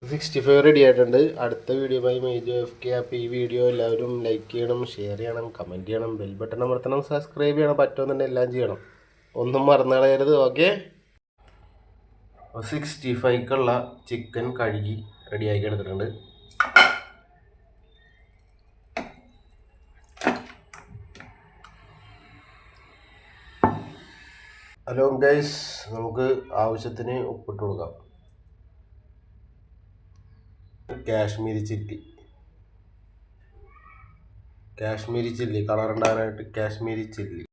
65 ready ആയിട്ടുണ്ട്. അടുത്ത video bye Mejo F K. അപ്പോൾ ഈ വീഡിയോ എല്ലാവരും ലൈക്ക് ചെയ്യണം, ഷെയർ ചെയ്യണം, കമൻറ്റ് ചെയ്യണം, ബെൽ ബട്ടൺ അമർത്തണം, സബ്സ്ക്രൈബ് ചെയ്യണം, പറ്റുമെന്നുണ്ടെങ്കിൽ എല്ലാം ചെയ്യണം. ഒന്നും മറന്നു കളയരുത്. ഓക്കെ. 65ക്കുള്ള ചിക്കൻ കഴുകി റെഡിയാക്കി എടുത്തിട്ടുണ്ട്. ഹലോ ഗൈസ്, നമുക്ക് ആവശ്യത്തിന് ഉപ്പിട്ട് കൊടുക്കാം. കാശ്മീരി ചില്ലി കളർ ഉണ്ടാകാനായിട്ട് കാശ്മീരി ചില്ലി,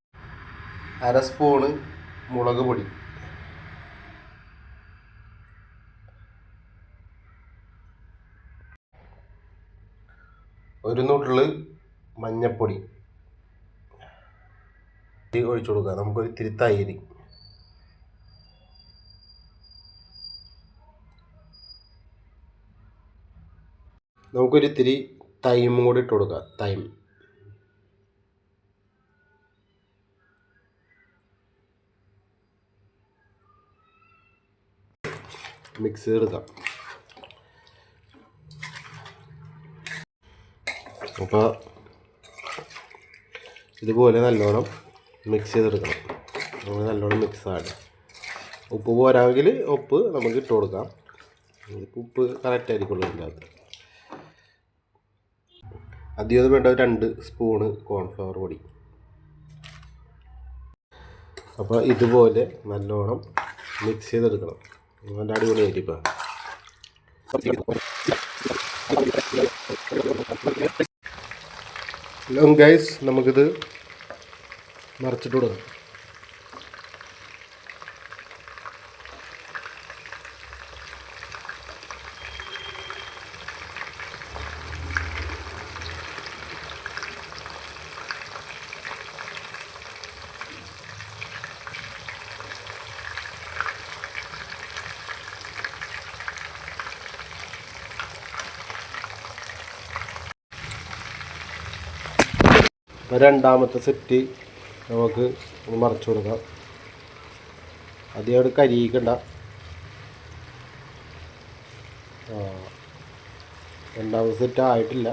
1/2 സ്പൂണ് മുളക് പൊടി, 1 നുള്ള് മഞ്ഞപ്പൊടി ഒഴിച്ചു കൊടുക്കുക. നമുക്കൊരു ഇത്തിരി തൈര്, നമുക്കൊരിത്തിരി തൈമും കൂടി ഇട്ട് കൊടുക്കുക. തൈം മിക്സ് ചെയ്തെടുക്കാം. അപ്പോൾ ഇതുപോലെ നല്ലോണം മിക്സ് ചെയ്തെടുക്കണം. നമുക്ക് നല്ലോണം മിക്സാണ്. ഉപ്പ് പോരാമെങ്കിൽ ഉപ്പ് നമുക്ക് ഇട്ട് കൊടുക്കാം. ഉപ്പ് കറക്റ്റായിരിക്കുള്ളൂ ഇതിൻ്റെ അകത്ത്. അധികം വേണ്ട 2 സ്പൂണ് കോൺഫ്ലവർ പൊടി. അപ്പോൾ ഇതുപോലെ നല്ലോണം മിക്സ് ചെയ്തെടുക്കണം. നല്ല അടിപൊളിയായിരിക്കും. ഹലോ ഗൈസ്, നമുക്കിത് മറിച്ചിട്ട് കൊടുക്കാം. അപ്പോൾ രണ്ടാമത്തെ സെറ്റ് നമുക്ക് മറിച്ച് കൊടുക്കാം. അധികം കരിയിക്കണ്ട. രണ്ടാമത്തെ സെറ്റ് ആയിട്ടില്ല.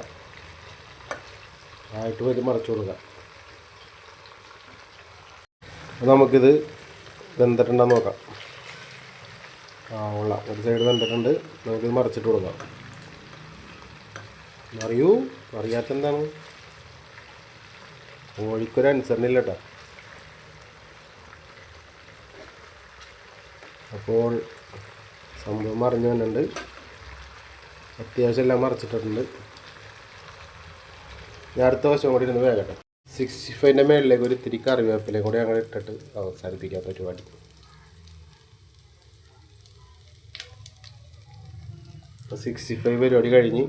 ആയിട്ട് വരും മറിച്ച് കൊടുക്കാം. അപ്പോൾ നമുക്കിത് വെന്തിട്ടുണ്ടെന്ന് നോക്കാം. കൊള്ളാം. ഒരു സൈഡ് വെന്തിട്ടുണ്ട്. നമുക്കിത് മറിച്ചിട്ട് കൊടുക്കാം. അറിയാത്തെന്താണ്, കോഴിക്കൊരു അനുസരണയില്ല കേട്ടോ. അപ്പോൾ സംഭവം മറിഞ്ഞു വന്നിട്ടുണ്ട്. അത്യാവശ്യം എല്ലാം മറിച്ചിട്ടുണ്ട്. ഞാൻ അടുത്ത വശം കൂടി ഇരുന്ന് വേഗട്ടെ. 65ൻ്റെ മേളിലേക്ക് ഒരു ഇത്തിരി കറിവേപ്പിലയും കൂടി ഞങ്ങൾ ഇട്ടിട്ട് അവസാനിപ്പിക്കാൻ പരിപാടി. 65 പരിപാടി കഴിഞ്ഞ്